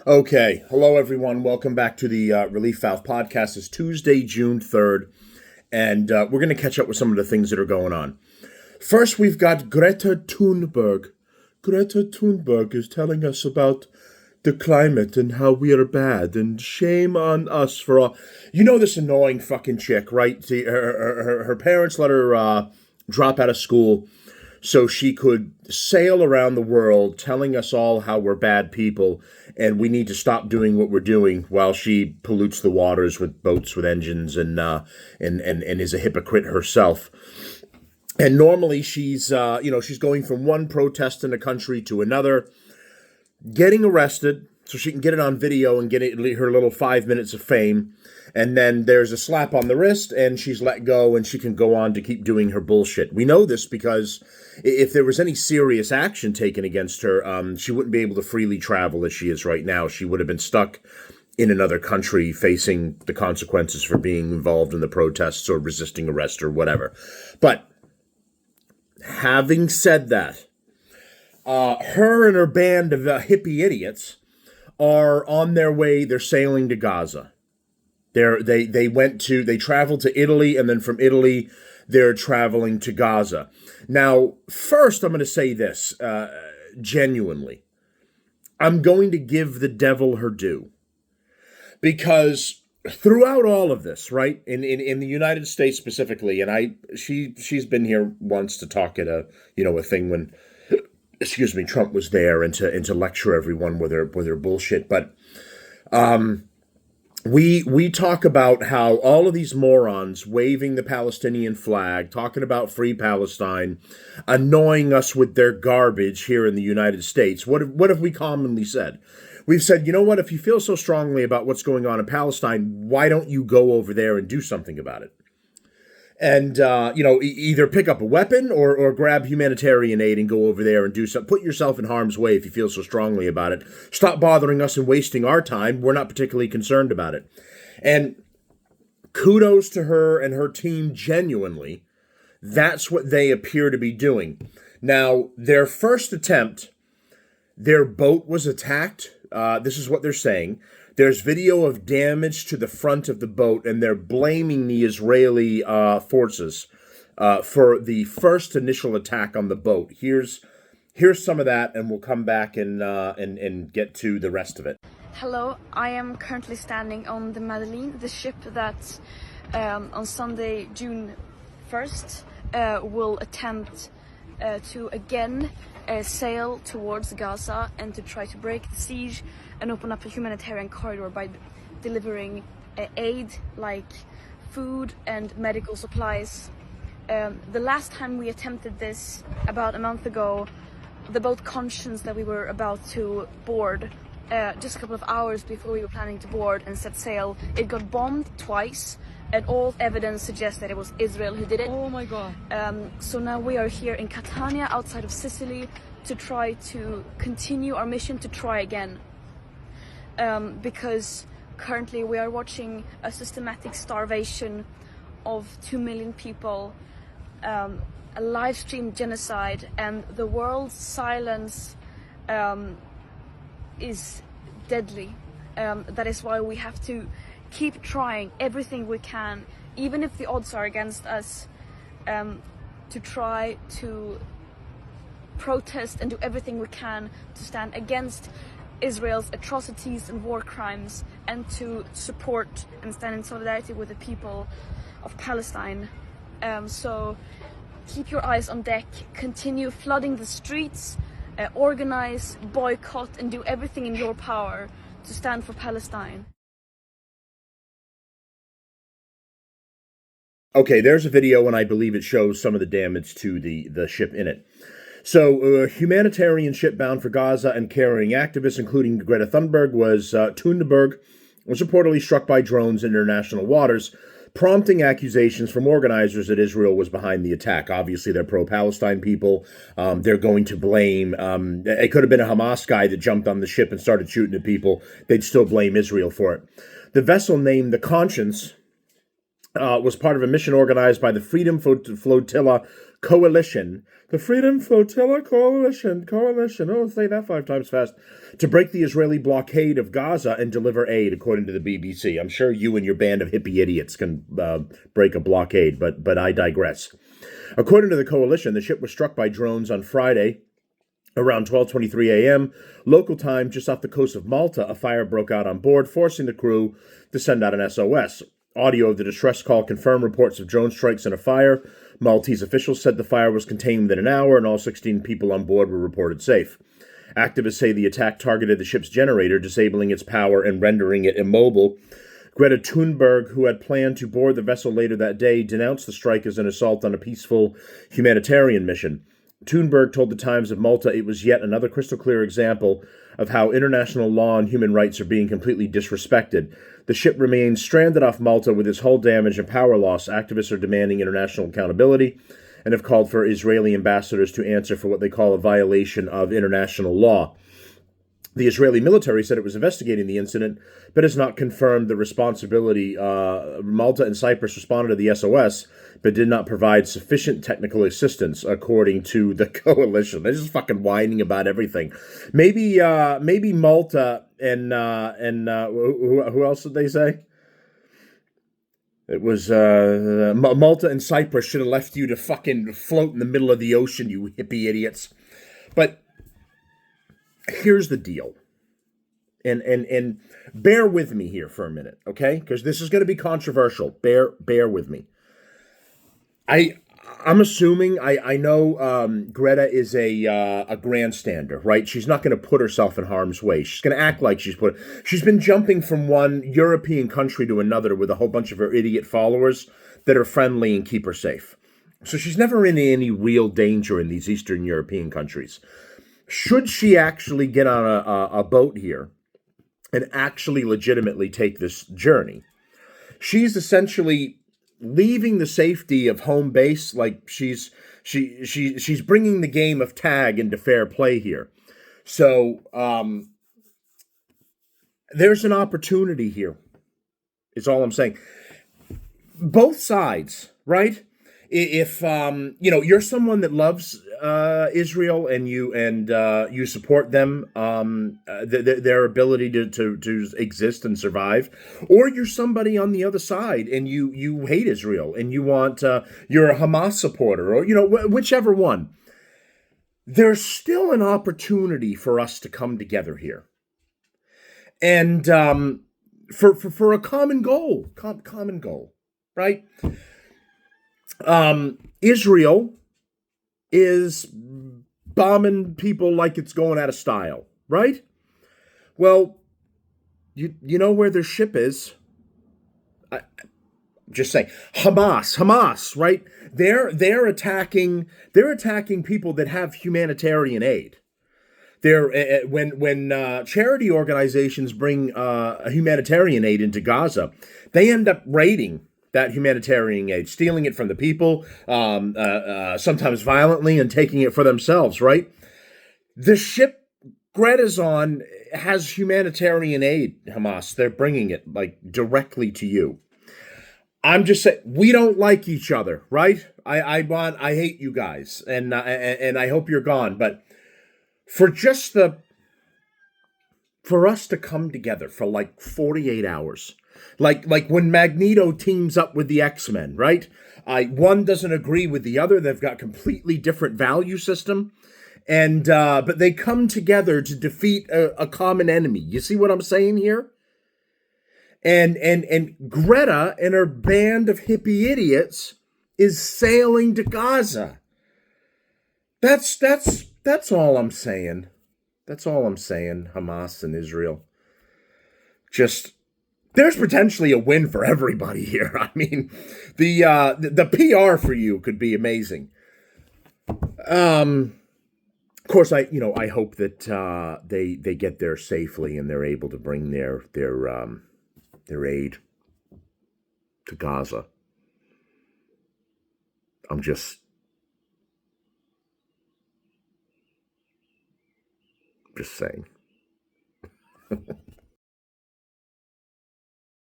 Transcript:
Okay, hello everyone. Welcome back to the Relief Valve podcast. It's Tuesday, June 3rd, and we're going to catch up with some of the things that are going on. First, we've got Greta Thunberg. Greta Thunberg is telling us about the climate and how we are bad, and shame on us for all. You know this annoying fucking chick, right? See, her parents let her drop out of school so she could sail around the world telling us all how we're bad people and we need to stop doing what we're doing while she pollutes the waters with boats with engines and is a hypocrite herself. And normally she's going from one protest in a country to another, getting arrested so she can get it on video and get her little 5 minutes of fame. And then there's a slap on the wrist and she's let go and she can go on to keep doing her bullshit. We know this because if there was any serious action taken against her, she wouldn't be able to freely travel as she is right now. She would have been stuck in another country facing the consequences for being involved in the protests or resisting arrest or whatever. But having said that, her and her band of hippie idiots are on their way. They're sailing to Gaza. They traveled to Italy, and then from Italy, they're traveling to Gaza. Now, first, I'm going to say this, genuinely. I'm going to give the devil her due. Because throughout all of this, right, in the United States specifically, and she's been here once to talk at a thing when, Trump was there and to lecture everyone with her bullshit, but we talk about how all of these morons waving the Palestinian flag, talking about free Palestine, annoying us with their garbage here in the United States. What have we commonly said? We've said, you know what, if you feel so strongly about what's going on in Palestine, why don't you go over there and do something about it? And, either pick up a weapon or grab humanitarian aid and go over there and do something. Put yourself in harm's way if you feel so strongly about it. Stop bothering us and wasting our time. We're not particularly concerned about it. And kudos to her and her team, genuinely. That's what they appear to be doing. Now, their first attempt, their boat was attacked. This is what they're saying. There's video of damage to the front of the boat, and they're blaming the Israeli forces for the first initial attack on the boat. Here's some of that, and we'll come back and get to the rest of it. Hello, I am currently standing on the Madeleine, the ship that on Sunday, June 1st, will attempt to again sail towards Gaza and to try to break the siege and open up a humanitarian corridor by delivering aid like food and medical supplies. The last time we attempted this, about a month ago, the boat Conscience that we were about to board, just a couple of hours before we were planning to board and set sail, it got bombed twice, and all evidence suggests that it was Israel who did it. Oh my god. So now we are here in Catania, outside of Sicily, to try to continue our mission to try again. Because currently we are watching a systematic starvation of 2 million people, a live stream genocide, and the world's silence is deadly. That is why we have to keep trying everything we can, even if the odds are against us, to try to protest and do everything we can to stand against Israel's atrocities and war crimes, and to support and stand in solidarity with the people of Palestine. So keep your eyes on deck, continue flooding the streets, organize, boycott, and do everything in your power to stand for Palestine. Okay, there's a video, and I believe it shows some of the damage to the ship in it. So, a humanitarian ship bound for Gaza and carrying activists, including Greta Thunberg, was reportedly struck by drones in international waters, prompting accusations from organizers that Israel was behind the attack. Obviously, they're pro-Palestine people. They're going to blame... it could have been a Hamas guy that jumped on the ship and started shooting at people. They'd still blame Israel for it. The vessel named the Conscience was part of a mission organized by the Freedom Flotilla Coalition. The Freedom Flotilla Coalition. Oh, say that 5 times fast. To break the Israeli blockade of Gaza and deliver aid, according to the BBC. I'm sure you and your band of hippie idiots can break a blockade, but I digress. According to the coalition, the ship was struck by drones on Friday around 12:23 a.m. local time, just off the coast of Malta. A fire broke out on board, forcing the crew to send out an SOS. Audio of the distress call confirmed reports of drone strikes and a fire. Maltese officials said the fire was contained within an hour and all 16 people on board were reported safe. Activists say the attack targeted the ship's generator, disabling its power and rendering it immobile. Greta Thunberg, who had planned to board the vessel later that day, denounced the strike as an assault on a peaceful humanitarian mission. Thunberg told the Times of Malta it was yet another crystal clear example of how international law and human rights are being completely disrespected. The ship remains stranded off Malta with its hull damage and power loss. Activists are demanding international accountability and have called for Israeli ambassadors to answer for what they call a violation of international law. The Israeli military said it was investigating the incident, but has not confirmed the responsibility. Malta and Cyprus responded to the SOS, but did not provide sufficient technical assistance, according to the coalition. They're just fucking whining about everything. Maybe Malta and who else did they say? It was Malta and Cyprus should have left you to fucking float in the middle of the ocean, you hippie idiots. But here's the deal, and bear with me here for a minute, okay? Because this is going to be controversial. Bear with me. I'm assuming I know Greta is a grandstander, right? She's not going to put herself in harm's way. She's going to act like she's been jumping from one European country to another with a whole bunch of her idiot followers that are friendly and keep her safe. So she's never in any real danger in these Eastern European countries. Should she actually get on a boat here and actually legitimately take this journey, she's essentially leaving the safety of home base. Like she's bringing the game of tag into fair play here. So there's an opportunity here, is all I'm saying. Both sides, right? If you're someone that loves Israel and you support them, their ability to exist and survive, or you're somebody on the other side and you hate Israel and you want you're a Hamas supporter, or whichever one, there's still an opportunity for us to come together here, and for a common goal, right? Israel is bombing people like it's going out of style, right? Well, you know where their ship is. Just saying, Hamas, right? They're attacking people that have humanitarian aid. They're when charity organizations bring humanitarian aid into Gaza, they end up raiding that humanitarian aid, stealing it from the people, sometimes violently, and taking it for themselves, right? The ship Greta's on has humanitarian aid, Hamas. They're bringing it, like, directly to you. I'm just saying, we don't like each other, right? I hate you guys, and I hope you're gone, but for us to come together for like 48 hours, like when Magneto teams up with the X-Men, right? One doesn't agree with the other. They've got completely different value system, and but they come together to defeat a common enemy. You see what I'm saying here? And Greta and her band of hippie idiots is sailing to Gaza. That's all I'm saying. That's all I'm saying, Hamas and Israel. Just, there's potentially a win for everybody here. I mean, the PR for you could be amazing. Of course, I hope that they get there safely and they're able to bring their aid to Gaza. I'm just saying.